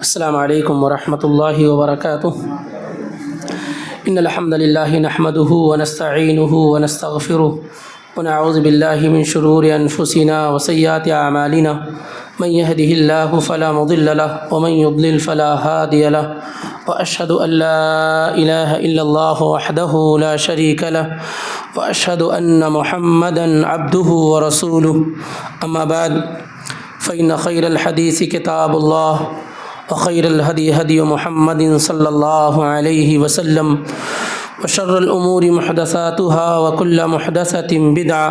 السلام علیکم ورحمۃ اللہ وبرکاتہ۔ ان الحمد للہ نحمده ونستعینه ونستغفره ونعوذ باللہ من شرور انفسنا وسیئات اعمالنا من يهده الله فلا مضل له ومن يضلل فلا هادي له واشهد ان لا اله الا الله وحده لا شريك له واشهد ان محمدا عبده ورسوله اما بعد فإن خير الحديث كتاب الله وخير الهدي هدي محمد صلى الله عليه وسلم وشر الأمور محدثاتها وكل محدثة بدعة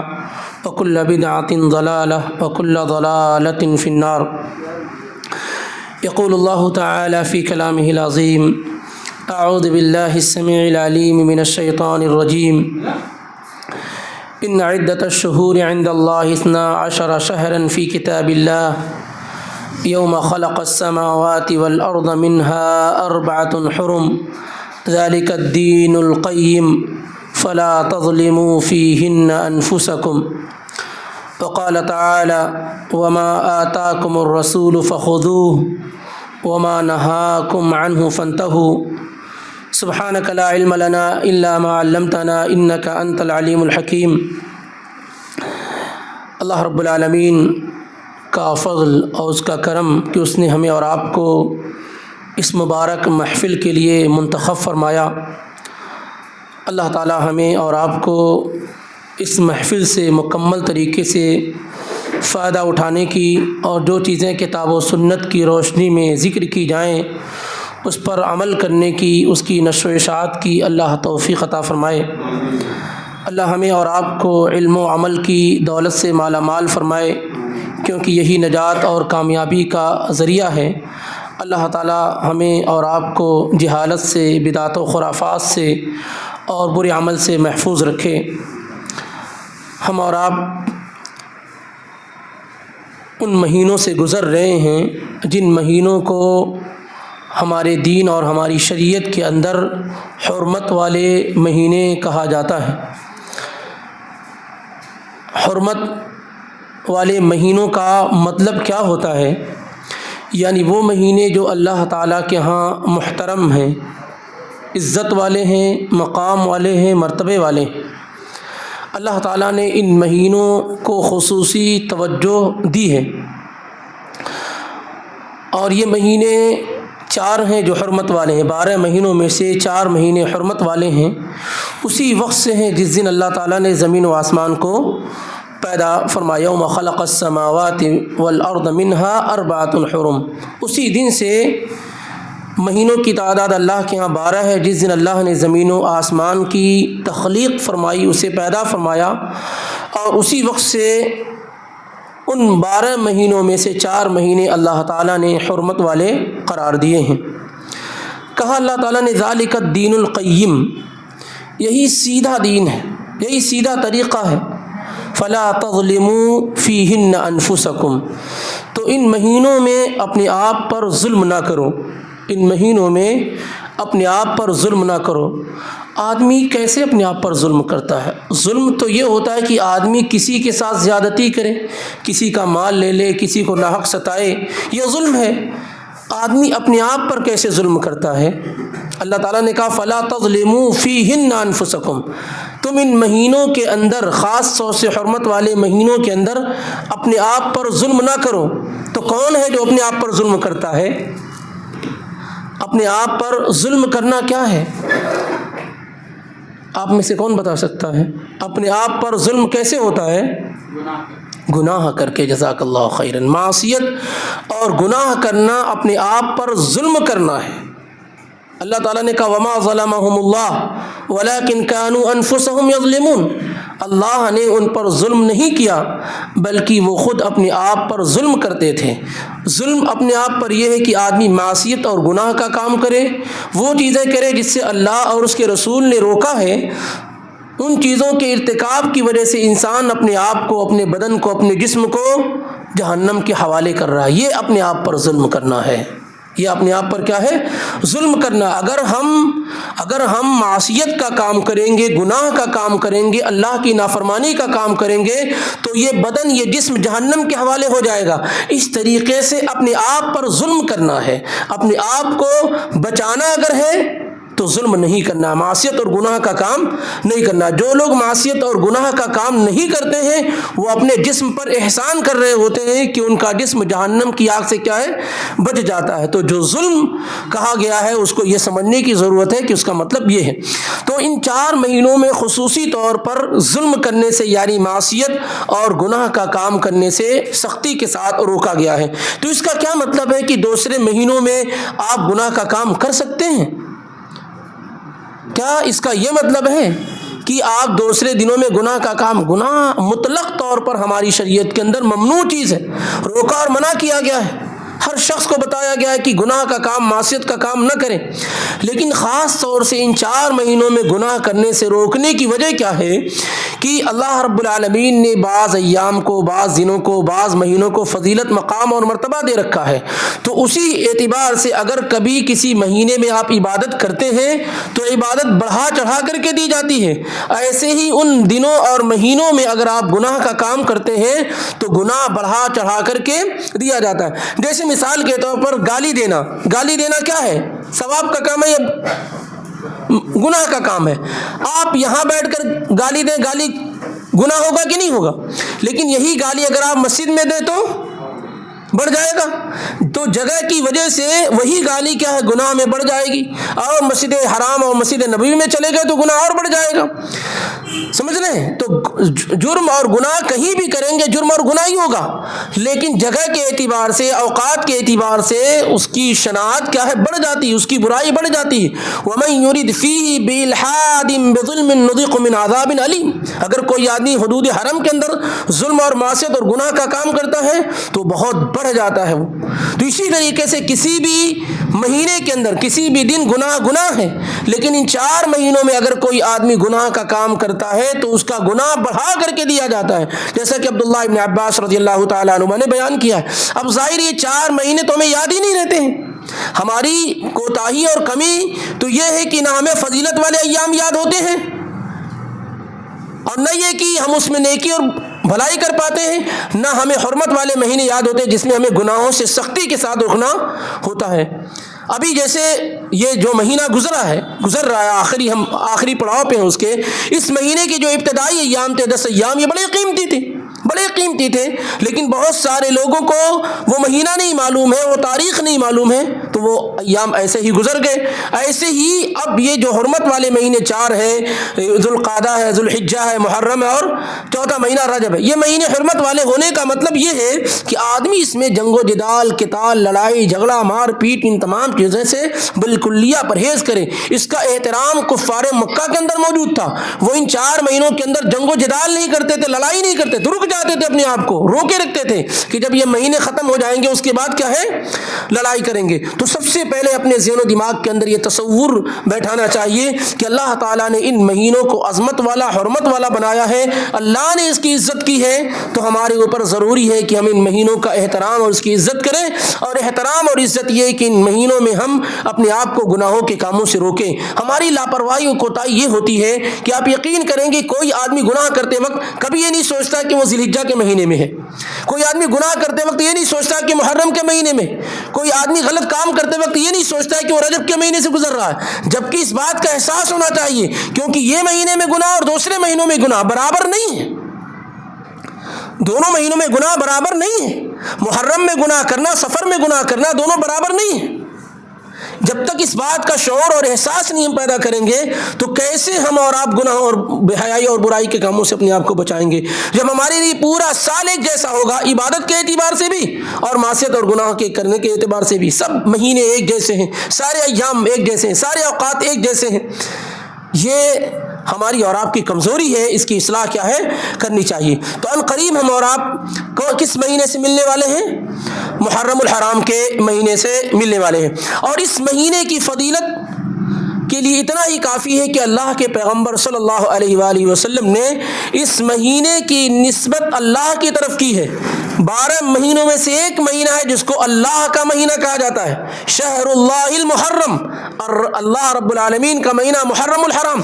وكل بدعة ضلالة وكل ضلالة في النار۔ يقول الله تعالى في كلامه العظيم: أعوذ بالله السميع العليم من الشيطان الرجيم، إن عدة الشهور عند الله 12 شهرا في كتاب الله يوم خلق السماوات والأرض منها 4 حرم ذلك الدين القيم فلا تظلموا فيهن أنفسكم، وقال تعالى: وما آتاكم الرسول فخذوه وما نهاكم عنه فانتهوا، سبحانك لا علم لنا إلا ما علمتنا إنك أنت العليم الحكيم۔ اللہ رب العالمین کا فضل اور اس کا کرم کہ اس نے ہمیں اور آپ کو اس مبارک محفل کے لیے منتخب فرمایا۔ اللہ تعالی ہمیں اور آپ کو اس محفل سے مکمل طریقے سے فائدہ اٹھانے کی اور جو چیزیں کتاب و سنت کی روشنی میں ذکر کی جائیں اس پر عمل کرنے کی، اس کی نشر و اشاعت کی اللہ توفیق عطا فرمائے۔ اللہ ہمیں اور آپ کو علم و عمل کی دولت سے مالا مال فرمائے، کیونکہ یہی نجات اور کامیابی کا ذریعہ ہے۔ اللہ تعالی ہمیں اور آپ کو جہالت سے، بدعت و خرافات سے اور برے عمل سے محفوظ رکھے۔ ہم اور آپ ان مہینوں سے گزر رہے ہیں جن مہینوں کو ہمارے دین اور ہماری شریعت کے اندر حرمت والے مہینے کہا جاتا ہے۔ حرمت والے مہینوں کا مطلب کیا ہوتا ہے؟ یعنی وہ مہینے جو اللہ تعالیٰ کے ہاں محترم ہیں، عزت والے ہیں، مقام والے ہیں، مرتبے والے ہیں۔ اللہ تعالیٰ نے ان مہینوں کو خصوصی توجہ دی ہے، اور یہ مہینے 4 ہیں جو حرمت والے ہیں۔ 12 مہینوں میں سے 4 مہینے حرمت والے ہیں، اسی وقت سے ہیں جس دن اللہ تعالیٰ نے زمین و آسمان کو پیدا فرمایا۔ یوم خلق السماوات والارض منها 4 حرم، اسی دن سے مہینوں کی تعداد اللہ کے ہاں 12 ہے۔ جس دن اللہ نے زمین و آسمان کی تخلیق فرمائی، اسے پیدا فرمایا، اور اسی وقت سے ان 12 مہینوں میں سے 4 مہینے اللہ تعالیٰ نے حرمت والے قرار دیے ہیں۔ کہا اللہ تعالیٰ نے ذالک الدین القیم، یہی سیدھا دین ہے، یہی سیدھا طریقہ ہے۔ فلا تظلموا فیہن انفسکم، تو ان مہینوں میں اپنے آپ پر ظلم نہ کرو، ان مہینوں میں اپنے آپ پر ظلم نہ کرو۔ آدمی کیسے اپنے آپ پر ظلم کرتا ہے؟ ظلم تو یہ ہوتا ہے کہ آدمی کسی کے ساتھ زیادتی کرے، کسی کا مال لے لے، کسی کو ناحق ستائے، یہ ظلم ہے۔ آدمی اپنے آپ پر کیسے ظلم کرتا ہے؟ اللہ تعالیٰ نے کہا فلا تظلموا فیہن انفسکم، تم ان مہینوں کے اندر، خاص طور سے حرمت والے مہینوں کے اندر اپنے آپ پر ظلم نہ کرو۔ تو کون ہے جو اپنے آپ پر ظلم کرتا ہے؟ اپنے آپ پر ظلم کرنا کیا ہے؟ آپ میں سے کون بتا سکتا ہے اپنے آپ پر ظلم کیسے ہوتا ہے؟ گناہ کر کے۔ جزاک اللہ خیرا۔ معصیت اور گناہ کرنا اپنے آپ پر ظلم کرنا ہے۔ اللہ تعالیٰ نے کہا وما ظلمهم اللہ ولکن كانوا انفسهم یظلمون، اللہ نے ان پر ظلم نہیں کیا بلکہ وہ خود اپنے آپ پر ظلم کرتے تھے۔ ظلم اپنے آپ پر یہ ہے کہ آدمی معصیت اور گناہ کا کام کرے، وہ چیزیں کرے جس سے اللہ اور اس کے رسول نے روکا ہے۔ ان چیزوں کے ارتکاب کی وجہ سے انسان اپنے آپ کو، اپنے بدن کو، اپنے جسم کو جہنم کے حوالے کر رہا ہے۔ یہ اپنے آپ پر ظلم کرنا ہے۔ یہ اپنے آپ پر کیا ہے؟ ظلم کرنا۔ اگر ہم معصیت کا کام کریں گے، گناہ کا کام کریں گے، اللہ کی نافرمانی کا کام کریں گے تو یہ بدن، یہ جسم جہنم کے حوالے ہو جائے گا۔ اس طریقے سے اپنے آپ پر ظلم کرنا ہے، اپنے آپ کو بچانا اگر ہے تو ظلم نہیں کرنا، معصیت اور گناہ کا کام نہیں کرنا۔ جو لوگ معصیت اور گناہ کا کام نہیں کرتے ہیں وہ اپنے جسم پر احسان کر رہے ہوتے ہیں کہ ان کا جسم جہنم کی آگ سے کیا ہے؟ بچ جاتا ہے۔ تو جو ظلم کہا گیا ہے اس کو یہ سمجھنے کی ضرورت ہے کہ اس کا مطلب یہ ہے۔ تو ان 4 مہینوں میں خصوصی طور پر ظلم کرنے سے، یعنی معصیت اور گناہ کا کام کرنے سے سختی کے ساتھ روکا گیا ہے۔ تو اس کا کیا مطلب ہے کہ دوسرے مہینوں میں آپ گناہ کا کام کر سکتے ہیں؟ کیا اس کا یہ مطلب ہے کہ آپ دوسرے دنوں میں گناہ کا کام؟ گناہ مطلق طور پر ہماری شریعت کے اندر ممنوع چیز ہے، روکا اور منع کیا گیا ہے۔ ہر شخص کو بتایا گیا ہے کہ گناہ کا کام، معصیت کا کام نہ کریں، لیکن خاص طور سے ان 4 مہینوں میں گناہ کرنے سے روکنے کی وجہ کیا ہے کہ اللہ رب العالمین نے بعض ایام کو، بعض دنوں کو، بعض مہینوں کو فضیلت، مقام اور مرتبہ دے رکھا ہے۔ تو اسی اعتبار سے اگر کبھی کسی مہینے میں آپ عبادت کرتے ہیں تو عبادت بڑھا چڑھا کر کے دی جاتی ہے، ایسے ہی ان دنوں اور مہینوں میں اگر آپ گناہ کا کام کرتے ہیں تو گناہ بڑھا چڑھا کر کے دیا جاتا ہے۔ جیسے مثال کے طور پر گالی دینا کیا ہے؟ ثواب کا کام ہے یا گناہ کا کام ہے؟ آپ یہاں بیٹھ کر گالی دیں، گالی گناہ ہوگا کہ نہیں ہوگا؟ لیکن یہی گالی اگر آپ مسجد میں دیں تو بڑھ جائے گا۔ تو جگہ کی وجہ سے وہی گالی کیا ہے؟ گناہ میں بڑھ جائے گی۔ اور مسجد حرام اور مسجد نبوی میں چلے گئے تو گناہ اور بڑھ جائے گا۔ سمجھ رہے ہیں؟ تو جرم اور گناہ کہیں بھی کریں گے جرم اور گناہ ہی ہوگا، لیکن جگہ کے اعتبار سے، اوقات کے اعتبار سے اس کی شناعت کیا ہے؟ بڑھ جاتی ہے، اس کی برائی بڑھ جاتی ہے۔ وَمَن يُرِدْ فِيهِ بِإِلْحَادٍ بِظُلْمٍ نُذِقْهُ مِنْ عَذَابٍ أَلِيمٍ۔ اگر کوئی آدمی حدود حرم کے اندر ظلم اور معصیت اور گناہ کا کام کرتا ہے تو بہت بڑھ جاتا ہے وہ۔ تو اسی طریقے سے کسی بھی مہینے کے اندر کسی بھی دن گناہ ہے، لیکن ان 4 مہینوں میں اگر کوئی آدمی گناہ کا کام کرتا ہے تو اس کا گناہ بڑھا کر کے دیا جاتا ہے، جیسا کہ عبداللہ ابن عباس رضی اللہ تعالیٰ عنہ نے بیان کیا ہے۔ اب ظاہر یہ 4 مہینے تو ہمیں یاد ہی نہیں رہتے ہیں۔ ہماری کوتاہی اور کمی تو یہ ہے کہ نہ ہمیں فضیلت والے ایام یاد ہوتے ہیں اور نہ یہ کہ ہم اس میں نیکی اور بھلائی کر پاتے ہیں، نہ ہمیں حرمت والے مہینے یاد ہوتے ہیں جس میں ہمیں گناہوں سے سختی کے ساتھ رکنا ہوتا ہے۔ ابھی جیسے یہ جو مہینہ گزر رہا ہے، ہم آخری پڑاؤ پہ ہیں اس کے، اس مہینے کے جو ابتدائی ایام تھے 10 ایام، یہ بڑے قیمتی تھے، لیکن بہت سارے لوگوں کو وہ مہینہ نہیں معلوم ہے، وہ تاریخ نہیں معلوم ہے، تو وہ ایام ایسے ہی گزر گئے۔ ایسے ہی اب یہ جو حرمت والے مہینے 4 ہیں، ذوالقعدہ ہے، ذوالحجہ ہے، محرم ہے اور 4واں مہینہ رجب ہے، یہ مہینے حرمت والے ہونے کا مطلب یہ ہے کہ آدمی اس میں جنگ و جدال، قتال، لڑائی جھگڑا، مار پیٹ، ان تمام چیزوں سے بالکلیہ پرہیز کرے۔ اس کا احترام کفار مکہ کے اندر موجود تھا، وہ ان 4 مہینوں کے اندر جنگ و جدال نہیں کرتے تھے، لڑائی نہیں کرتے تھے، رک جاتے تھے، اپنے آپ کو روکے رکھتے تھے کہ جب یہ مہینے ختم ہو جائیں گے اس کے بعد کیا ہے؟ لڑائی کریں گے۔ تو سب سے پہلے اپنے ذہن و دماغ کے اندر یہ تصور بیٹھانا چاہیے کہ اللہ تعالیٰ نے ان مہینوں کو عظمت والا، حرمت والا بنایا ہے، اللہ نے اس کی عزت کی ہے، تو ہمارے اوپر ضروری ہے کہ ہم ان مہینوں کا احترام اور اس کی عزت کریں۔ اور احترام اور عزت یہ کہ ان مہینوں میں ہم اپنے آپ کو گناہوں کے کاموں سے روکیں۔ ہماری لاپرواہی اور کوتاہی یہ ہوتی ہے کہ آپ یقین کریں گے کوئی آدمی گناہ کرتے وقت کبھی یہ نہیں سوچتا کہ وہ ذی الحجہ کے مہینے میں ہے، کوئی آدمی گناہ کرتے وقت یہ نہیں سوچتا کہ محرم کے مہینے میں، کوئی آدمی غلط کام کرتے وقت یہ نہیں سوچتا ہے کہ وہ رجب کے مہینے سے گزر رہا ہے، جبکہ اس بات کا احساس ہونا چاہیے، کیونکہ یہ مہینے میں گناہ اور دوسرے مہینوں میں گناہ برابر نہیں ہے، دونوں مہینوں میں گناہ برابر نہیں ہے۔ محرم میں گناہ کرنا، سفر میں گناہ کرنا، دونوں برابر نہیں ہے۔ جب تک اس بات کا شعور اور احساس نہیں ہم پیدا کریں گے تو کیسے ہم اور آپ گناہ اور بے حیائی اور برائی کے کاموں سے اپنے آپ کو بچائیں گے؟ جب ہمارے لیے پورا سال ایک جیسا ہوگا، عبادت کے اعتبار سے بھی اور معصیت اور گناہ کے کرنے کے اعتبار سے بھی، سب مہینے ایک جیسے ہیں، سارے ایام ایک جیسے ہیں، سارے اوقات ایک جیسے ہیں، یہ ہماری اور آپ کی کمزوری ہے، اس کی اصلاح کیا ہے؟ کرنی چاہیے۔ تو ان قریب ہم اور آپ کو کس مہینے سے ملنے والے ہیں؟ محرم الحرام کے مہینے سے ملنے والے ہیں، اور اس مہینے کی فضیلت کے لیے اتنا ہی کافی ہے کہ اللہ کے پیغمبر صلی اللہ علیہ وآلہ وسلم نے اس مہینے کی نسبت اللہ کی طرف کی ہے۔ 12 مہینوں میں سے ایک مہینہ ہے جس کو اللہ کا مہینہ کہا جاتا ہے، شہر اللہ المحرم، اور اللہ رب العالمین کا مہینہ محرم الحرام۔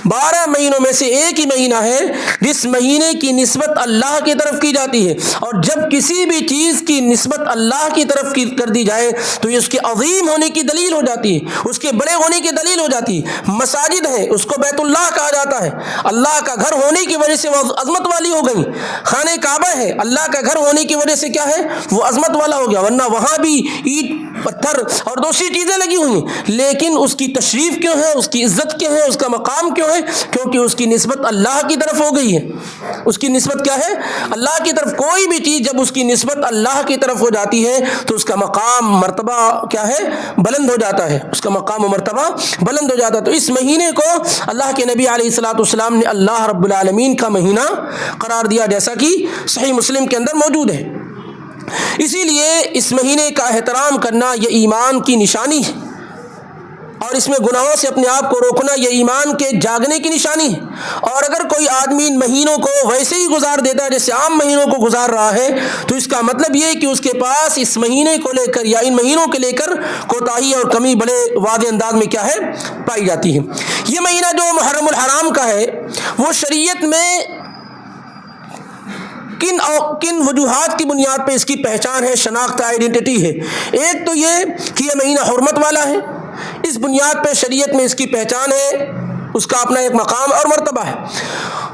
12 مہینوں میں سے ایک ہی مہینہ ہے جس مہینے کی نسبت اللہ کی طرف کی جاتی ہے، اور جب کسی بھی چیز کی نسبت اللہ کی طرف کر دی جائے تو یہ اس کے عظیم ہونے کی دلیل ہو جاتی ہے، اس کے بڑے ہونے کی دلیل ہو جاتی ہے۔ مساجد ہے، اس کو بیت اللہ کہا جاتا ہے، اللہ کا گھر ہونے کی وجہ سے وہ عظمت والی ہو گئی۔ خانہ کعبہ ہے، اللہ کا گھر ہونے کی وجہ سے کیا ہے، وہ عظمت والا ہو گیا، ورنہ وہاں بھی اینٹ پتھر اور دوسری چیزیں لگی ہوئی ہیں، لیکن اس کی تشریف کیوں ہے، اس کی عزت کیوں ہے، اس کا مقام کیوں ہے؟ کیونکہ اس کی نسبت اللہ کی طرف ہو گئی ہے۔ اس کی نسبت کیا ہے؟ اللہ کی طرف۔ کوئی بھی چیز جب اس کی نسبت اللہ کی طرف ہو جاتی ہے تو اس کا مقام مرتبہ کیا ہے، بلند ہو جاتا ہے، اس کا مقام و مرتبہ بلند ہو جاتا ہے۔ تو اس مہینے کو اللہ کے نبی علیہ الصلوۃ والسلام نے اللہ رب العالمین کا مہینہ قرار دیا، جیسا کہ صحیح مسلم کے اندر موجود ہے۔ اسی لیے اس مہینے کا احترام کرنا یہ ایمان کی نشانی ہے، اور اس میں گناہوں سے اپنے آپ کو روکنا یہ ایمان کے جاگنے کی نشانی ہے۔ اور اگر کوئی آدمی ان مہینوں کو ویسے ہی گزار دیتا ہے جیسے عام مہینوں کو گزار رہا ہے، تو اس کا مطلب یہ ہے کہ اس کے پاس اس مہینے کو لے کر یا ان مہینوں کے لے کر کوتاہی اور کمی بڑے واضح انداز میں کیا ہے، پائی جاتی ہے۔ یہ مہینہ جو محرم الحرام کا ہے، وہ شریعت میں کن وجوہات کی بنیاد پہ اس کی پہچان ہے، شناخت، آئیڈینٹی ہے۔ ایک تو یہ کہ یہ مہینہ حرمت والا ہے، اس بنیاد پہ شریعت میں اس کی پہچان ہے، اس کا اپنا ایک مقام اور مرتبہ ہے۔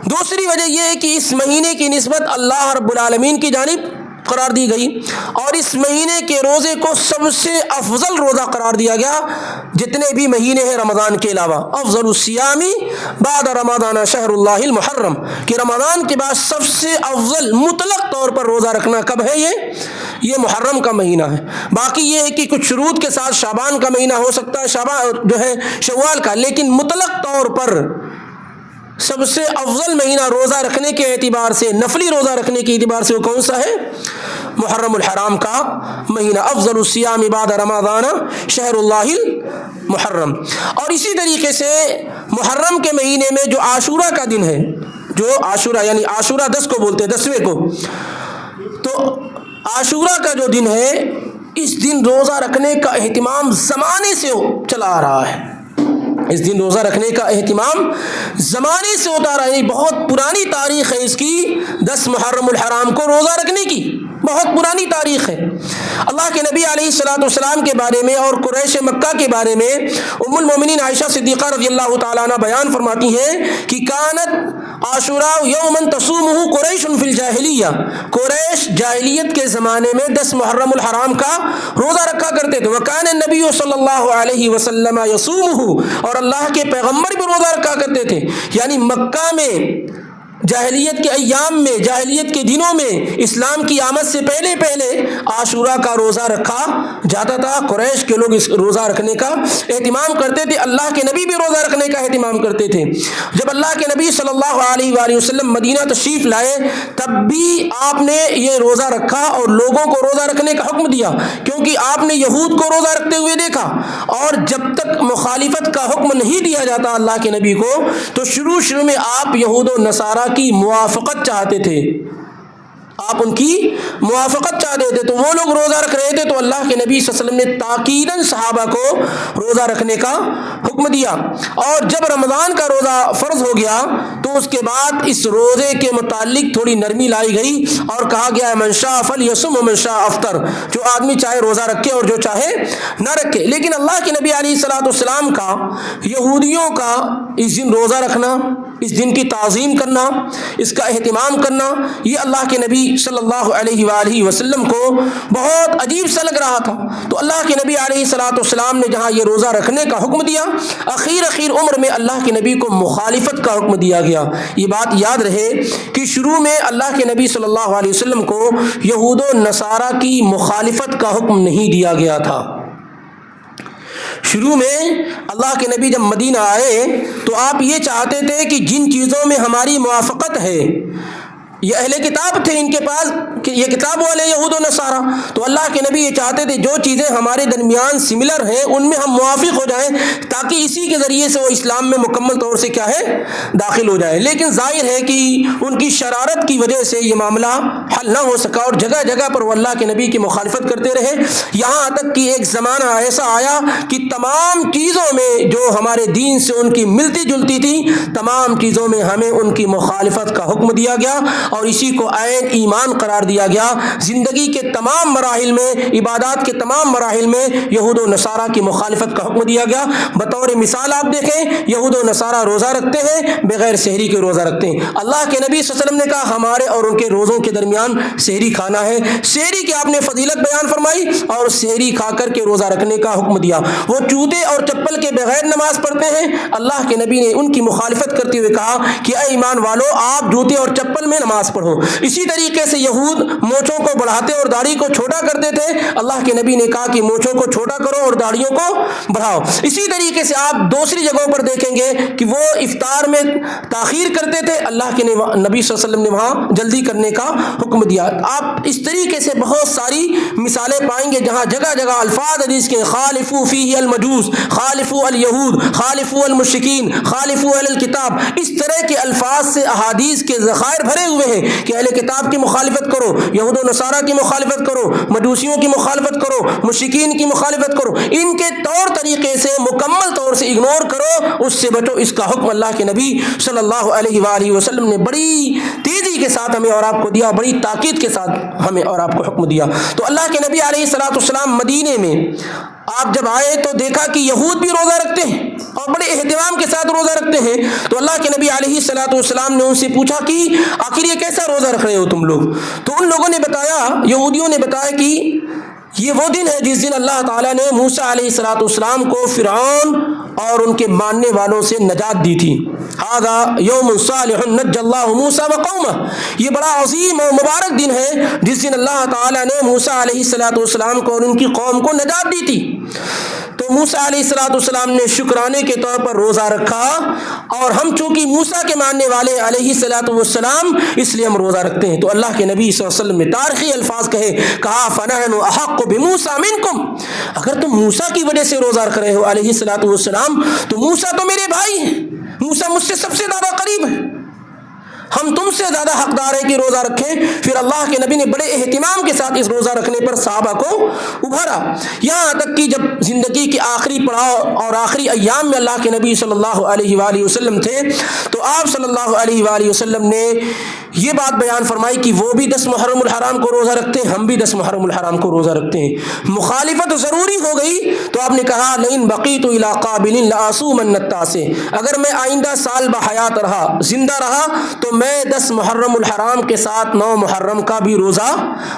دوسری وجہ یہ ہے کہ اس مہینے کی نسبت اللہ رب العالمین کی جانب قرار دی گئی، اور اس مہینے کے روزے کو سب سے افضل روزہ قرار دیا گیا جتنے بھی مہینے ہیں رمضان کے علاوہ۔ افضل الصیام بعد رمضان شہر اللہ المحرم، کہ رمضان کے بعد سب سے افضل مطلق طور پر روزہ رکھنا کب ہے؟ یہ محرم کا مہینہ ہے۔ باقی یہ ہے کہ کچھ شروط کے ساتھ شعبان کا مہینہ ہو سکتا ہے، شعبان جو ہے شوال کا، لیکن مطلق طور پر سب سے افضل مہینہ روزہ رکھنے کے اعتبار سے، نفلی روزہ رکھنے کے اعتبار سے وہ کون سا ہے؟ محرم الحرام کا مہینہ۔ افضل الصیام بعد رمضان شہر اللہ المحرم۔ اور اسی طریقے سے محرم کے مہینے میں جو عاشورہ کا دن ہے، جو عاشورہ یعنی عاشورہ 10 کو بولتے ہیں، 10ویں کو، تو عاشورہ کا جو دن ہے، اس دن روزہ رکھنے کا اہتمام زمانے سے چلا آ رہا ہے۔ اس دن روزہ رکھنے کا اہتمام زمانے سے ہوتا رہا ہے، بہت پرانی تاریخ ہے اس کی، 10 محرم الحرام کو روزہ رکھنے کی بہت پرانی تاریخ ہے۔ اللہ کے نبی علیہ الصلوۃ والسلام کے بارے میں اور قریش مکہ کے بارے میں ام المومنین عائشہ صدیقہ رضی اللہ تعالیٰ عنہ بیان فرماتی ہیں کہ کانت عاشوراء یوما تصومہ قریش فی الجاہلیہ، قریش جاہلیت کے زمانے میں 10 محرم الحرام کا روزہ رکھا کرتے تھے۔ وکان النبی صلی اللہ علیہ وسلم یصومہ، اور اللہ کے پیغمبر بھی روزہ رکھا کرتے تھے۔ یعنی مکہ میں جاہلیت کے ایام میں، جاہلیت کے دنوں میں، اسلام کی آمد سے پہلے عاشورہ کا روزہ رکھا جاتا تھا۔ قریش کے لوگ اس روزہ رکھنے کا اہتمام کرتے تھے، اللہ کے نبی بھی روزہ رکھنے کا اہتمام کرتے تھے۔ جب اللہ کے نبی صلی اللہ علیہ وآلہ وسلم مدینہ تشریف لائے، تب بھی آپ نے یہ روزہ رکھا اور لوگوں کو روزہ رکھنے کا حکم دیا، کیونکہ آپ نے یہود کو روزہ رکھتے ہوئے دیکھا، اور جب تک مخالفت کا حکم نہیں دیا جاتا اللہ کے نبی کو، تو شروع میں آپ یہود و نصارہ کی موافقت چاہتے تھے، آپ ان کی موافقت چاہتے تھے، تو وہ لوگ روزہ رکھ رہے تھے، تو اللہ کے نبی صلی اللہ علیہ وسلم نے تاکیداً صحابہ کو روزہ رکھنے کا حکم دیا۔ اور جب رمضان کا روزہ فرض ہو گیا تو اس کے بعد اس روزے کے متعلق تھوڑی نرمی لائی گئی اور کہا گیا ہے من شاء فلیصم ومن شاء افطر، جو آدمی چاہے روزہ رکھے اور جو چاہے نہ رکھے۔ لیکن اللہ کے نبی علیہ الصلوۃ والسلام کا یہودیوں کا اس دن روزہ رکھنا، اس دن کی تعظیم کرنا، اس کا اہتمام کرنا، یہ اللہ کے نبی صلی اللہ علیہ وآلہ وسلم کو بہت عجیب سا لگ رہا تھا۔ تو اللہ کے نبی علیہ الصلوۃ والسلام نے جہاں یہ روزہ رکھنے کا حکم دیا، اخیر عمر میں اللہ کے نبی کو مخالفت کا حکم دیا گیا۔ یہ بات یاد رہے کہ شروع میں اللہ کے نبی صلی اللہ علیہ وسلم کو یہود و نصارہ کی مخالفت کا حکم نہیں دیا گیا تھا۔ شروع میں اللہ کے نبی جب مدینہ آئے تو آپ یہ چاہتے تھے کہ جن چیزوں میں ہماری موافقت ہے، یہ اہل کتاب تھے، ان کے پاس کہ یہ کتاب والے یہود و نصارہ، تو اللہ کے نبی یہ چاہتے تھے جو چیزیں ہمارے درمیان سملر ہیں ان میں ہم موافق ہو جائیں تاکہ اسی کے ذریعے سے وہ اسلام میں مکمل طور سے کیا ہے داخل ہو جائے. لیکن ظاہر ہے کہ ان کی شرارت کی وجہ سے یہ معاملہ حل نہ ہو سکا اور جگہ جگہ پر وہ اللہ کے نبی کی مخالفت کرتے رہے، یہاں تک کہ ایک زمانہ ایسا آیا کہ تمام چیزوں میں جو ہمارے دین سے ان کی ملتی جلتی تھی تمام چیزوں میں ہمیں ان کی مخالفت کا حکم دیا گیا اور اسی کو عین ایمان قرار دیا گیا. زندگی کے تمام مراحل میں، عبادات کے تمام مراحل میں یہود و نصارہ کی مخالفت کا حکم دیا گیا. بطور مثال آپ دیکھیں، یہود و نصارہ روزہ رکھتے ہیں، بغیر سحری کے روزہ رکھتے ہیں. اللہ کے نبی صلی اللہ علیہ وسلم نے کہا ہمارے اور ان کے روزوں کے درمیان سحری کھانا ہے. سحری کی آپ نے فضیلت بیان فرمائی اور سحری کھا کر کے روزہ رکھنے کا حکم دیا. وہ جوتے اور چپل کے بغیر نماز پڑھتے ہیں. اللہ کے نبی نے ان کی مخالفت کرتے ہوئے کہا کہ اے ایمان والو آپ جوتے اور چپل میں نماز پڑھو. اسی طریقے سے یہود مونچھوں کو بڑھاتے اور داڑھی کو چھوٹا کرتے تھے. اللہ کے نبی نے کہا کہ مونچھوں کو چھوٹا کرو اور داڑھیوں کو بڑھاؤ. اسی طریقے سے آپ دوسری جگہوں پر دیکھیں گے کہ وہ افطار میں تاخیر کرتے تھے، اللہ کے نبی صلی اللہ علیہ وسلم نے وہاں جلدی کرنے کا حکم دیا. آپ اس طریقے سے بہت ساری مثالیں پائیں گے جہاں جگہ جگہ الفاظ حدیث کے خالفو فیہ المجوس، خالفو الیہود، خالفو المشرکین، خالفو اہل الکتاب، اس طرح کے الفاظ سے احادیث کے ذخائر بھرے ہوئے ہیں کہ اہل کتاب کی مخالفت کرو، یہود و نصارہ کی مخالفت کرو، مجوسیوں کی مخالفت کرو، مشرکین کی مخالفت کرو، ان کے طور طریقے سے مکمل طور سے اگنور کرو، اس سے بچو. اس کا حکم اللہ کے نبی صلی اللہ علیہ وآلہ وسلم نے بڑی تیزی کے ساتھ ہمیں اور آپ کو دیا، بڑی تاکید کے ساتھ ہمیں اور آپ کو حکم دیا. تو اللہ کے نبی علیہ الصلوۃ والسلام مدینے میں آپ جب آئے تو دیکھا کہ یہود بھی روزہ رکھتے ہیں اور بڑے اہتمام کے ساتھ روزہ رکھتے ہیں. تو اللہ کے نبی علیہ الصلوۃ والسلام نے ان سے پوچھا کہ آخر یہ کیسا روزہ رکھ رہے ہو تم لوگ؟ تو ان لوگوں نے بتایا، یہودیوں نے بتایا کہ یہ وہ دن ہے جس دن اللہ تعالیٰ نے موسیٰ علیہ الصلوۃ والسلام کو فرعون اور ان کے ماننے والوں سے نجات دی تھی. ھذا یوم صالح نجی اللہ موسیٰ وقومہ، یہ بڑا عظیم اور مبارک دن ہے جس دن اللہ تعالیٰ نے موسیٰ علیہ الصلوۃ والسلام کو اور ان کی قوم کو نجات دی تھی. تو موسیٰ علیہ الصلوۃ والسلام نے شکرانے کے طور پر روزہ رکھا اور ہم چونکہ موسیٰ کے ماننے والے علیہ الصلوۃ والسلام اس لیے ہم روزہ رکھتے ہیں. تو اللہ کے نبی صلی اللہ علیہ وسلم نے تاریخی الفاظ کہا فنحن احق بموسیٰ منکم، اگر تم موسیٰ کی وجہ سے روزہ رکھ رہے ہو علیہ الصلوۃ والسلام تو موسیٰ تو میرے بھائی ہیں، موسیٰ مجھ سے سب سے زیادہ قریب ہے، ہم تم سے زیادہ حقدار ہیں کہ روزہ رکھیں. پھر اللہ کے نبی نے بڑے اہتمام کے ساتھ اس روزہ رکھنے پر صحابہ کو ابھارا، یہاں تک کہ جب زندگی کے آخری پڑاؤ اور آخری ایام میں اللہ کے نبی صلی اللہ علیہ وآلہ وسلم تھے تو آپ صلی اللہ علیہ وآلہ وسلم نے یہ بات بیان فرمائی کہ وہ بھی 10 محرم الحرام کو روزہ رکھتے ہیں، ہم بھی 10 محرم الحرام کو روزہ رکھتے ہیں. مخالفت ضروری ہو گئی تو آپ نے کہا لئن بقیت الی قابل لأصومن التاسع، اگر میں آئندہ سال بحیات رہا، زندہ رہا تو میں 10 محرم الحرام کے ساتھ 9 محرم کا بھی روزہ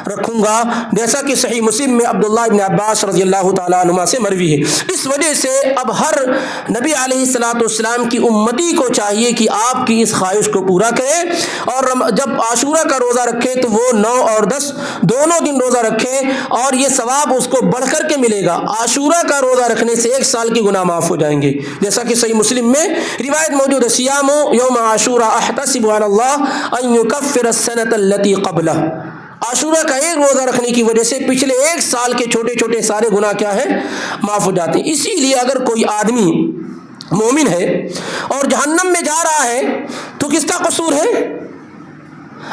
رکھوں گا، جیسا کہ صحیح مسلم میں عبداللہ ابن عباس رضی اللہ تعالیٰ عنہما سے مروی ہے. اس وجہ سے اب ہر نبی علیہ الصلوۃ والسلام کی امتی کو چاہیے کہ آپ کی اس خواہش کو پورا کرے اور جب عاشورہ کا روزہ رکھے تو وہ 9 اور 10 دونوں دن روزہ رکھے اور یہ ثواب اس کو بڑھ کر کے ملے گا. عاشورہ کا روزہ رکھنے سے 1 سال کے گناہ معاف ہو جائیں گے، جیسا کہ صحیح مسلم میں روایت موجود ہے صیام یوم عاشورہ احتسب علی اللہ ان یکفر السنۃ التي قبلہ، عاشورہ کا ایک روزہ رکھنے کی وجہ سے پچھلے 1 سال کے چھوٹے چھوٹے سارے گناہ کیا ہے معاف ہو جاتے ہیں. اسی لیے اگر کوئی آدمی مومن ہے اور جہنم میں جا رہا ہے تو کس کا قصور ہے؟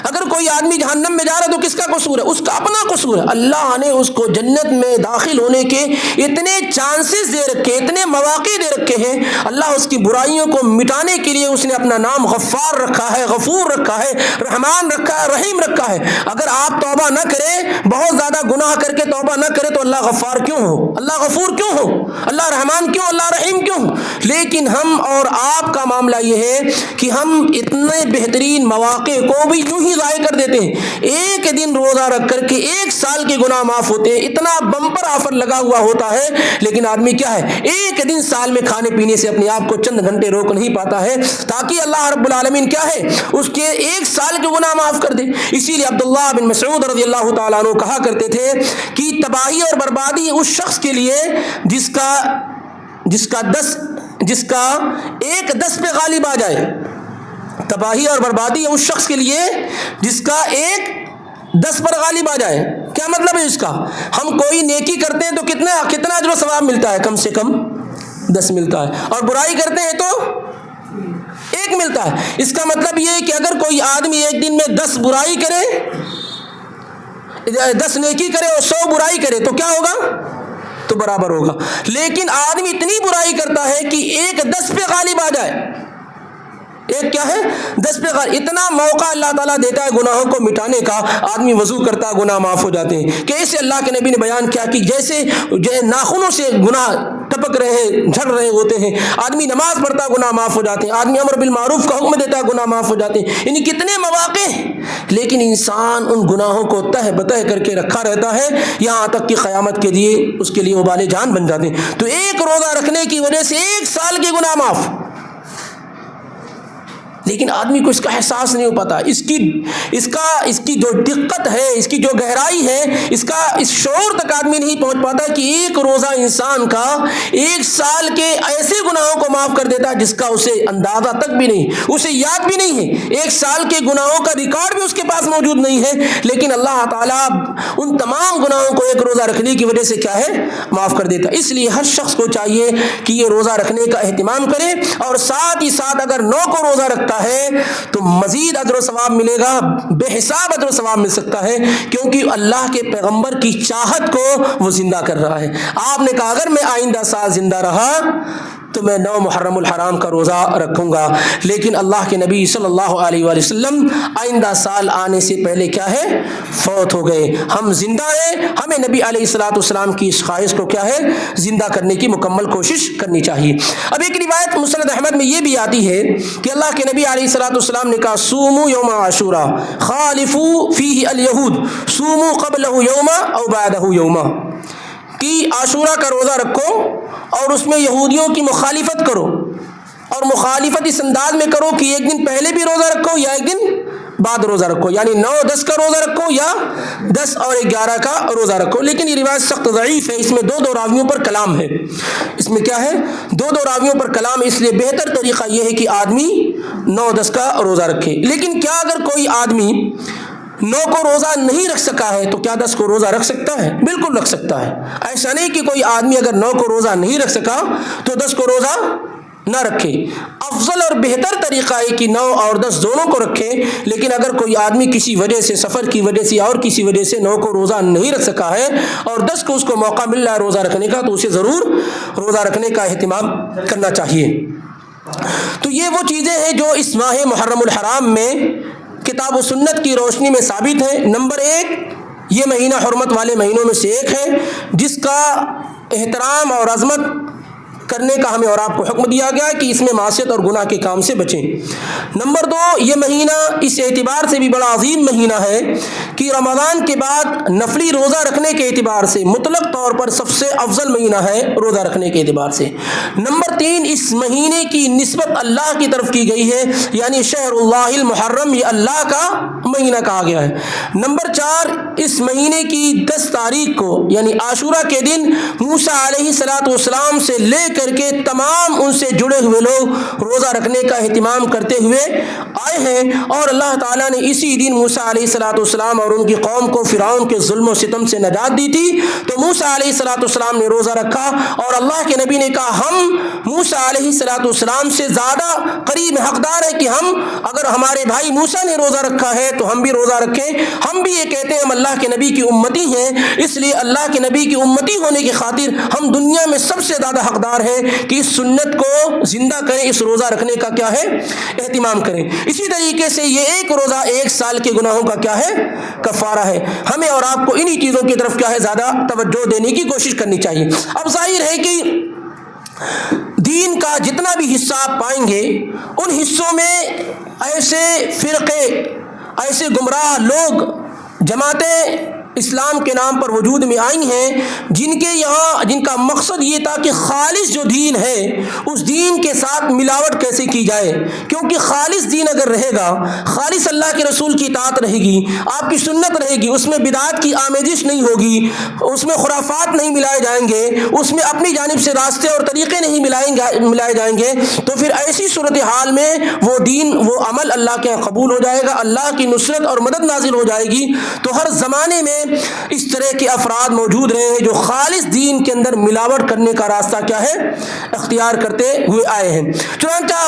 اگر کوئی آدمی جہنم میں جا رہا ہے تو کس کا قصور ہے؟ اس کا اپنا قصور ہے. اللہ نے اس کو جنت میں داخل ہونے کے اتنے چانسز دے رکھے، اتنے مواقع دے رکھے ہیں. اللہ اس کی برائیوں کو مٹانے کے لیے اس نے اپنا نام غفار رکھا ہے، غفور رکھا ہے، رحمان رکھا ہے، رحیم رکھا ہے. اگر آپ توبہ نہ کریں، بہت زیادہ گناہ کر کے توبہ نہ کرے تو اللہ غفار کیوں ہو، اللہ غفور کیوں ہو، اللہ رحمان کیوں، اللہ رحیم کیوں ہو؟ لیکن ہم اور آپ کا معاملہ یہ ہے کہ ہم اتنے بہترین مواقع کو بھی یوں ہی ضائع کر دیتے ہیں. ایک دن روزہ رکھ کر کے 1 سال کے گناہ معاف ہوتے ہیں، اتنا بمپر آفر لگا ہوا ہوتا ہے، لیکن آدمی کیا ہے ایک دن سال میں کھانے پینے سے اپنے آپ کو چند گھنٹے روک نہیں پاتا ہے تاکہ اللہ رب العالمین کیا ہے اس کے 1 سال کے گناہ معاف کر دے. اسی لیے عبداللہ بن مسعود رضی اللہ تعالیٰ عنہ کہا کرتے تھے کہ تباہی اور بربادی اس شخص کے لیے جس کا 1 10 پہ غالب آ جائے. تباہی اور بربادی اس شخص کے لیے جس کا 1 10 پر غالب آ جائے. کیا مطلب ہے اس کا؟ ہم کوئی نیکی کرتے ہیں تو کتنا اجر و ثواب ملتا ہے؟ کم سے کم 10 ملتا ہے. اور برائی کرتے ہیں تو 1 ملتا ہے. اس کا مطلب یہ ہے کہ اگر کوئی آدمی ایک دن میں 10 برائی کرے، 10 نیکی کرے اور 100 برائی کرے تو کیا ہوگا؟ تو برابر ہوگا. لیکن آدمی اتنی برائی کرتا ہے کہ ایک 10 پہ غالب آ جائے. ایک کیا ہے؟ 10 پہ غالب. اتنا موقع اللہ تعالیٰ دیتا ہے گناہوں کو مٹانے کا. آدمی وضو کرتا ہے، گناہ معاف ہو جاتے ہیں. کہ اسے اللہ کے نبی نے بیان کیا کہ جیسے ناخنوں سے گناہ ٹپک رہے ہیں، جھڑ رہے ہوتے ہیں. آدمی نماز پڑھتا ہے، گناہ معاف ہو جاتے ہیں. آدمی امر بالمعروف کا حکم دیتا ہے، گناہ معاف ہو جاتے ہیں. یعنی کتنے مواقع ہیں. لیکن انسان ان گناہوں کو تہ بتہ کر کے رکھا رہتا ہے، یہاں تک کہ قیامت کے لیے اس کے لیے وبال جان بن جاتے ہیں. تو ایک روزہ رکھنے کی وجہ سے 1 سال کے گناہ معاف. لیکن آدمی کو اس کا احساس نہیں ہو پاتا. اس کی جو دقت ہے، اس کی جو گہرائی ہے، اس شعور تک آدمی نہیں پہنچ پاتا کہ ایک روزہ انسان کا 1 سال کے ایسے گناہوں کو معاف کر دیتا ہے جس کا اسے اندازہ تک بھی نہیں، اسے یاد بھی نہیں ہے. 1 سال کے گناہوں کا ریکارڈ بھی اس کے پاس موجود نہیں ہے. لیکن اللہ تعالیٰ ان تمام گناہوں کو ایک روزہ رکھنے کی وجہ سے کیا ہے؟ معاف کر دیتا. اس لیے ہر شخص کو چاہیے کہ یہ روزہ رکھنے کا اہتمام کرے. اور ساتھ ہی ساتھ اگر 9 کو روزہ رکھتا ہے تو مزید اجر و ثواب ملے گا، بے حساب اجر و ثواب مل سکتا ہے. کیونکہ اللہ کے پیغمبر کی چاہت کو وہ زندہ کر رہا ہے. آپ نے کہا اگر میں آئندہ سال زندہ رہا تو میں 9 محرم الحرام کا روزہ رکھوں گا. لیکن اللہ کے نبی صلی اللہ علیہ وآلہ وسلم آئندہ سال آنے سے پہلے کیا ہے؟ فوت ہو گئے. ہم زندہ ہیں. ہمیں نبی علیہ الصلوۃ والسلام کی اس خواہش کو کیا ہے؟ زندہ کرنے کی مکمل کوشش کرنی چاہیے. اب ایک روایت مسند احمد میں یہ بھی آتی ہے کہ اللہ کے نبی علیہ الصلوۃ والسلام نے کہا صوموا یوم عاشوراء خالفوا فیہ الیہود صوموا قبلہ یوما او بعدہ یوما. کہ عاشورہ کا روزہ رکھو اور اس میں یہودیوں کی مخالفت کرو. اور مخالفت اس انداز میں کرو کہ ایک دن پہلے بھی روزہ رکھو یا ایک دن بعد روزہ رکھو. یعنی 9-10 کا روزہ رکھو یا 10 اور 11 کا روزہ رکھو. لیکن یہ روایت سخت ضعیف ہے. اس میں 2 راویوں پر کلام ہے. اس میں کیا ہے؟ 2 راویوں پر کلام. اس لیے بہتر طریقہ یہ ہے کہ آدمی 9-10 کا روزہ رکھے. لیکن کیا اگر کوئی آدمی 9 کو روزہ نہیں رکھ سکا ہے تو کیا 10 کو روزہ رکھ سکتا ہے؟ بالکل رکھ سکتا ہے. ایسا نہیں کہ کوئی آدمی اگر 9 کو روزہ نہیں رکھ سکا تو 10 کو روزہ نہ رکھے. افضل اور بہتر طریقہ ہے کہ 9 اور 10 دونوں کو رکھے. لیکن اگر کوئی آدمی کسی وجہ سے، سفر کی وجہ سے اور کسی وجہ سے 9 کو روزہ نہیں رکھ سکا ہے اور 10 کو اس کو موقع مل رہا ہے روزہ رکھنے کا تو اسے ضرور روزہ رکھنے کا اہتمام کرنا چاہیے. تو یہ وہ چیزیں ہیں جو اس ماہ محرم الحرام میں کتاب و سنت کی روشنی میں ثابت ہے. نمبر 1، یہ مہینہ حرمت والے مہینوں میں سے ایک ہے جس کا احترام اور عظمت کرنے کا ہمیں اور آپ کو حکم دیا گیا ہے کہ اس میں معصیت اور گناہ کے کام سے بچیں. نمبر 2، یہ مہینہ اس اعتبار سے بھی بڑا عظیم مہینہ ہے کہ رمضان کے بعد نفلی روزہ رکھنے کے اعتبار سے مطلق طور پر سب سے افضل مہینہ ہے روزہ رکھنے کے اعتبار سے. نمبر 3، اس مہینے کی نسبت اللہ کی طرف کی گئی ہے، یعنی شہر اللہ المحرم، یہ اللہ کا مہینہ کہا گیا ہے. نمبر 4، اس مہینے کی 10 تاریخ کو یعنی عاشورہ کے دن موسیٰ علیہ السلام سے لے کر کے تمام ان سے جڑے ہوئے لوگ روزہ رکھنے کا اہتمام کرتے ہوئے آئے ہیں. اور اللہ تعالیٰ نے اسی دن موسیٰ علیہ السلام اور ان کی قوم کو فرعون کے ظلم و ستم سے نجات دی تھی. تو موسیٰ علیہ السلام نے روزہ رکھا اور اللہ کے نبی نے کہا ہم موسیٰ علیہ السلام سے زیادہ قریب حقدار ہیں کہ اگر ہمارے بھائی موسیٰ نے روزہ رکھا ہے تو ہم بھی روزہ رکھیں. ہم بھی یہ کہتے ہیں ہم اللہ کے نبی کی امتی ہیں، اس لیے اللہ کے نبی کی امتی ہونے کی خاطر ہم دنیا میں سب سے زیادہ حقدار ہیں کہ اس سنت کو زندہ کریں، اس روزہ رکھنے کا کیا ہے؟ اہتمام کریں. اسی طریقے سے یہ ایک روزہ 1 سال کے گناہوں کا کیا ہے؟ کفارہ ہے. ہمیں اور آپ کو انہی چیزوں کی طرف کیا ہے؟ زیادہ توجہ دینے کی کوشش کرنی چاہیے. اب ظاہر ہے کہ دین کا جتنا بھی حصہ آپ پائیں گے ان حصوں میں ایسے فرقے، ایسے گمراہ لوگ، جماعتیں اسلام کے نام پر وجود میں آئی ہیں، جن کا مقصد یہ تھا کہ خالص جو دین ہے اس دین کے ساتھ ملاوٹ کیسے کی جائے، کیونکہ خالص دین اگر رہے گا، خالص اللہ کے رسول کی اطاعت رہے گی، آپ کی سنت رہے گی، اس میں بدعات کی آمیزش نہیں ہوگی، اس میں خرافات نہیں ملائے جائیں گے، اس میں اپنی جانب سے راستے اور طریقے نہیں ملائے جائیں گے، تو پھر ایسی صورتحال میں وہ دین، وہ عمل اللہ کے قبول ہو جائے گا، اللہ کی نصرت اور مدد نازل ہو جائے گی۔ تو ہر زمانے میں اس طرح کے افراد موجود رہے ہیں جو خالص دین کے اندر ملاوٹ کرنے کا راستہ کیا ہے، اختیار کرتے ہوئے آئے ہیں۔ چنانچہ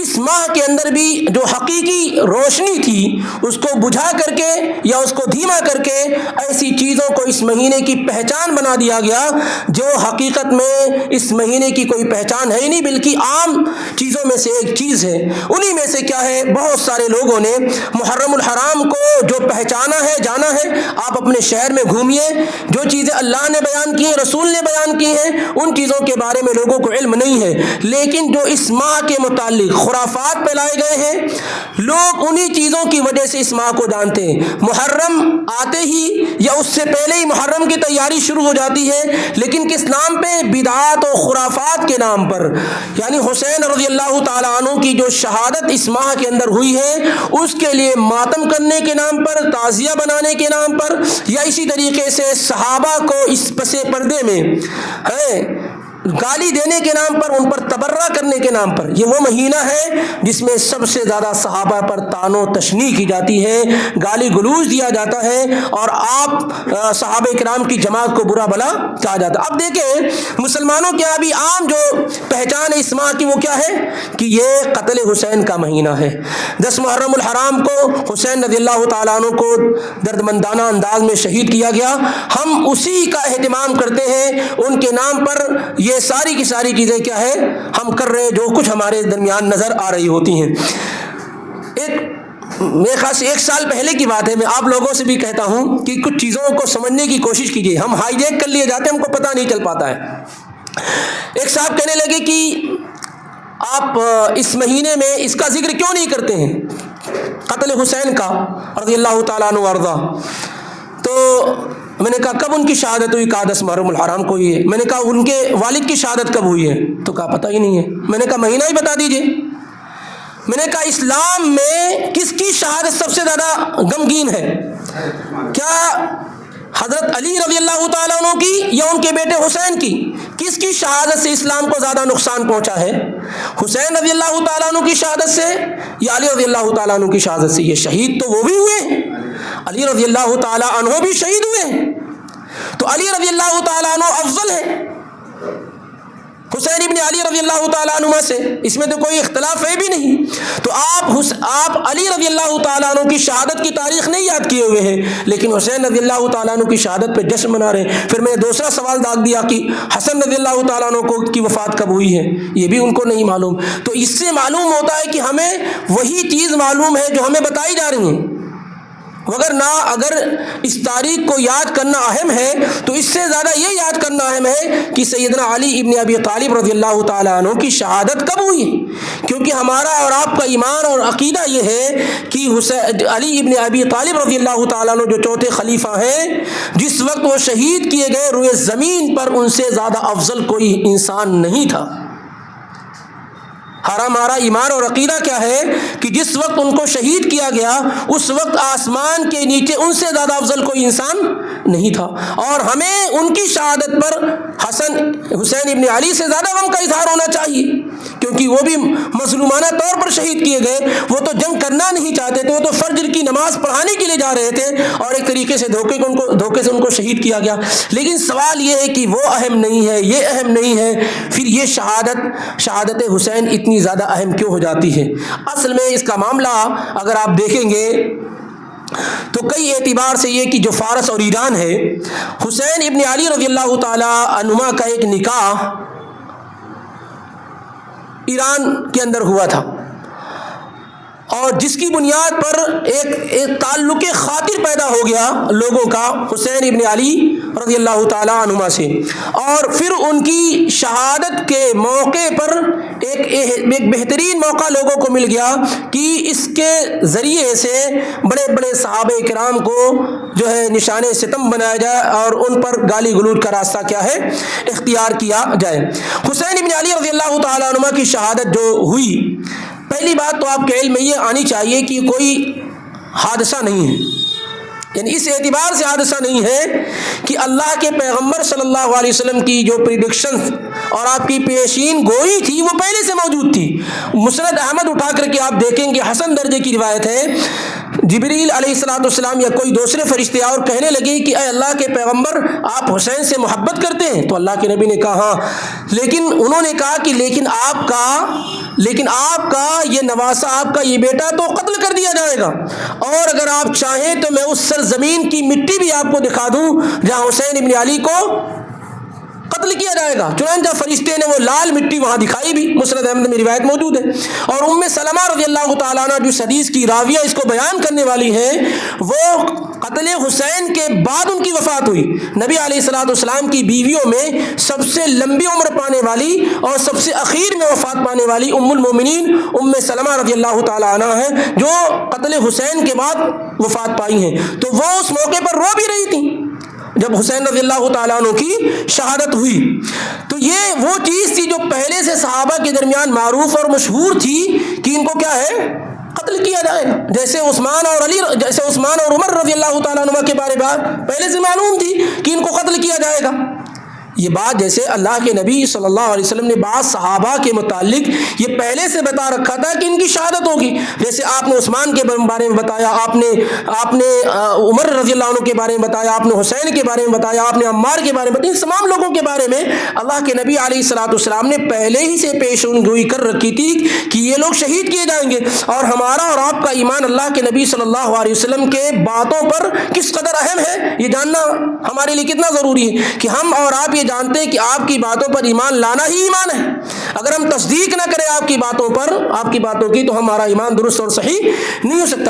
اس ماہ کے اندر بھی جو حقیقی روشنی تھی اس کو بجھا کر کے یا اس کو دھیما کر کے ایسی چیزوں کو اس مہینے کی پہچان بنا دیا گیا جو حقیقت میں اس مہینے کی کوئی پہچان ہے ہی نہیں، بلکہ عام چیزوں میں سے ایک چیز ہے۔ انہی میں سے کیا ہے، بہت سارے لوگوں نے محرم الحرام کو جو پہچانا ہے، جانا ہے۔ آپ اپنے شہر میں گھومیے، جو چیزیں اللہ نے بیان کی ہیں، رسول نے بیان کی ہیں، ان چیزوں کے بارے میں لوگوں کو علم نہیں ہے، لیکن جو اس ماہ کے متعلق خرافات پھیلائے گئے ہیں، لوگ انہی چیزوں کی وجہ سے اس ماہ کو جانتے ہیں۔ محرم آتے ہی یا اس سے پہلے ہی محرم کی تیاری شروع ہو جاتی ہے، لیکن کس نام پہ؟ بدعات و خرافات کے نام پر۔ یعنی حسین رضی اللہ تعالیٰ عنہ کی جو شہادت اس ماہ کے اندر ہوئی ہے، اس کے لیے ماتم کرنے کے نام پر، تعزیہ بنانے کے نام پر، یا اسی طریقے سے صحابہ کو اس پس پردے میں گالی دینے کے نام پر، ان پر تبرہ کرنے کے نام پر۔ یہ وہ مہینہ ہے جس میں سب سے زیادہ صحابہ پر طعن و تشنیع کی جاتی ہے، گالی گلوچ دیا جاتا ہے، اور آپ صحابہ کرام کی جماعت کو برا بھلا کہا جاتا ہے۔ اب دیکھیں مسلمانوں کے یہاں بھی عام جو پہچان ہے اس ماہ کی وہ کیا ہے کہ یہ قتل حسین کا مہینہ ہے۔ 10 محرم الحرام کو حسین رضی اللہ تعالیٰ عنہ کو دردمندانہ انداز میں شہید کیا گیا، ہم اسی کا اہتمام کرتے ہیں، ان کے نام پر یہ ساری کی ساری چیزیں کیا ہے ہم کر رہے ہیں، جو کچھ ہمارے درمیان نظر آ رہی ہوتی ہیں۔ میرے خیال سے 1 سال پہلے کی بات ہے، میں آپ لوگوں سے بھی کہتا ہوں کہ کچھ چیزوں کو سمجھنے کی کوشش کیجیے، ہم ہائی جیک کر لیے جاتے ہیں، ہم کو پتہ نہیں چل پاتا ہے۔ ایک صاحب کہنے لگے کہ آپ اس مہینے میں اس کا ذکر کیوں نہیں کرتے ہیں، قتل حسین کا رضی اللہ تعالیٰ عنہ وارضا۔ تو میں نے کہا کب ان کی شہادت ہوئی؟ کہا 10 محرم الحرام کو ہوئی ہے۔ میں نے کہا ان کے والد کی شہادت کب ہوئی ہے؟ تو کہا پتہ ہی نہیں ہے۔ میں نے کہا مہینہ ہی بتا دیجئے۔ میں نے کہا اسلام میں کس کی شہادت سب سے زیادہ غمگین ہے؟ کیا حضرت علی رضی اللہ تعالیٰ عنہ کی یا ان کے بیٹے حسین کی؟ کس کی شہادت سے اسلام کو زیادہ نقصان پہنچا ہے؟ حسین رضی اللہ تعالیٰ عنہ کی شہادت سے یا علی رضی اللہ تعالیٰ عنہ کی شہادت سے؟ یہ شہید تو وہ بھی ہوئے ہیں، علی رضی اللہ تعالیٰ عنہ بھی شہید ہوئے ہیں، تو علی رضی اللہ تعالیٰ عنہ افضل ہے حسین ابن علی رضی اللہ تعالیٰ عنہ سے، اس میں تو کوئی اختلاف ہے بھی نہیں۔ تو آپ علی رضی اللہ تعالیٰ عنہ کی شہادت کی تاریخ نہیں یاد کیے ہوئے ہیں، لیکن حسین رضی اللہ تعالیٰ عنہ کی شہادت پہ جشن منا رہے ہیں۔ پھر میں نے دوسرا سوال داغ دیا کہ حسن رضی اللہ تعالیٰ عنہ کی وفات کب ہوئی ہے؟ یہ بھی ان کو نہیں معلوم۔ تو اس سے معلوم ہوتا ہے کہ ہمیں وہی چیز معلوم ہے جو ہمیں بتائی جا رہی ہیں، وگرنہ اگر اس تاریخ کو یاد کرنا اہم ہے تو اس سے زیادہ یہ یاد کرنا اہم ہے کہ سیدنا علی ابن ابی طالب رضی اللہ تعالیٰ عنہ کی شہادت کب ہوئی، کیونکہ ہمارا اور آپ کا ایمان اور عقیدہ یہ ہے کہ علی ابن ابی طالب رضی اللہ تعالیٰ عنہ جو چوتھے خلیفہ ہیں، جس وقت وہ شہید کیے گئے روئے زمین پر ان سے زیادہ افضل کوئی انسان نہیں تھا۔ ہمارا ایمان اور عقیدہ کیا ہے کہ جس وقت ان کو شہید کیا گیا اس وقت آسمان کے نیچے ان سے زیادہ افضل کوئی انسان نہیں تھا، اور ہمیں ان کی شہادت پر حسین ابن علی سے زیادہ غم کا اظہار ہونا چاہیے، کیونکہ وہ بھی مظلومانہ طور پر شہید کیے گئے۔ وہ تو جنگ کرنا نہیں چاہتے تھے، وہ تو فجر کی نماز پڑھانے کے لیے جا رہے تھے، اور ایک طریقے سے دھوکے سے ان کو شہید کیا گیا۔ لیکن سوال یہ ہے کہ وہ اہم نہیں ہے، یہ اہم نہیں ہے، پھر یہ شہادت حسین اتنی زیادہ اہم کیوں ہو جاتی ہے؟ اصل میں اس کا معاملہ اگر آپ دیکھیں گے تو کئی اعتبار سے یہ کہ جو فارس اور ایران ہے، حسین ابن علی رضی اللہ تعالی عنہما کا ایک نکاح ایران کے اندر ہوا تھا، اور جس کی بنیاد پر ایک تعلق خاطر پیدا ہو گیا لوگوں کا حسین ابن علی رضی اللہ تعالیٰ عنہما سے، اور پھر ان کی شہادت کے موقع پر ایک بہترین موقع لوگوں کو مل گیا کہ اس کے ذریعے سے بڑے بڑے صحابہ کرام کو جو ہے نشان ستم بنایا جائے اور ان پر گالی گلوچ کا راستہ کیا ہے اختیار کیا جائے۔ حسین ابن علی رضی اللہ تعالیٰ عنہما کی شہادت جو ہوئی، پہلی بات تو آپ کے علم میں یہ آنی چاہیے کہ کوئی حادثہ نہیں ہے، یعنی اس اعتبار سے حادثہ نہیں ہے کہ اللہ کے پیغمبر صلی اللہ علیہ وسلم کی جو پریڈکشن اور آپ کی پیشین گوئی تھی وہ پہلے سے موجود تھی۔ مسند احمد اٹھا کر کے آپ دیکھیں گے، حسن درجے کی روایت ہے، جبریل علیہ الصلوۃ والسلام یا کوئی دوسرے فرشتے اور کہنے لگے کہ اے اللہ کے پیغمبر آپ حسین سے محبت کرتے ہیں؟ تو اللہ کے نبی نے کہا ہاں، لیکن انہوں نے کہا کہ لیکن آپ کا یہ نواسہ، آپ کا یہ بیٹا تو قتل کر دیا جائے گا، اور اگر آپ چاہیں تو میں اس سرزمین کی مٹی بھی آپ کو دکھا دوں جہاں حسین ابن علی کو قتل کیا جائے گا۔ چنانچہ فرشتے نے وہ لال مٹی وہاں دکھائی بھی، مسند احمد میں روایت موجود ہے۔ اور ام سلمہ رضی اللہ تعالیٰ عنہ جو حدیث کی راویہ اس کو بیان کرنے والی ہیں، وہ قتل حسین کے بعد ان کی وفات ہوئی۔ نبی علیہ الصلوۃ والسلام کی بیویوں میں سب سے لمبی عمر پانے والی اور سب سے اخیر میں وفات پانے والی ام المومنین ام سلمہ رضی اللہ تعالیٰ عنہ ہیں، جو قتل حسین کے بعد وفات پائی ہیں۔ تو وہ اس موقع پر رو بھی رہی تھیں جب حسین رضی اللہ تعالیٰ عنہ کی شہادت ہوئی۔ تو یہ وہ چیز تھی جو پہلے سے صحابہ کے درمیان معروف اور مشہور تھی کہ ان کو کیا ہے قتل کیا جائے گا، جیسے عثمان اور عمر رضی اللہ تعالیٰ عنہ کے بارے میں پہلے سے معلوم تھی کہ ان کو قتل کیا جائے گا۔ یہ بات جیسے اللہ کے نبی صلی اللہ علیہ وسلم نے بعض صحابہ کے متعلق یہ پہلے سے بتا رکھا تھا کہ ان کی شہادت ہوگی، جیسے آپ نے عثمان کے بارے میں بتایا، آپ نے عمر رضی اللہ عنہ کے بارے میں بتایا، آپ نے حسین کے بارے میں بتایا، آپ نے عمار کے بارے میں بتایا، تمام لوگوں کے بارے میں اللہ کے نبی علیہ الصلوۃ والسلام نے پہلے ہی سے پیشن گوئی کر رکھی تھی کہ یہ لوگ شہید کیے جائیں گے۔ اور ہمارا اور آپ کا ایمان اللہ کے نبی صلی اللہ علیہ وسلم کے باتوں پر کس قدر اہم ہے یہ جاننا ہمارے لیے کتنا ضروری ہے کہ ہم اور آپ یہ جانتے ہیں کہ آپ کی باتوں پر ایمان لانا ہی ایمان ہے۔ اگر ہم تصدیق نہ کریں آپ کی باتوں کی تو ہمارا ایمان درست اور صحیح نہیں ہو سکتا۔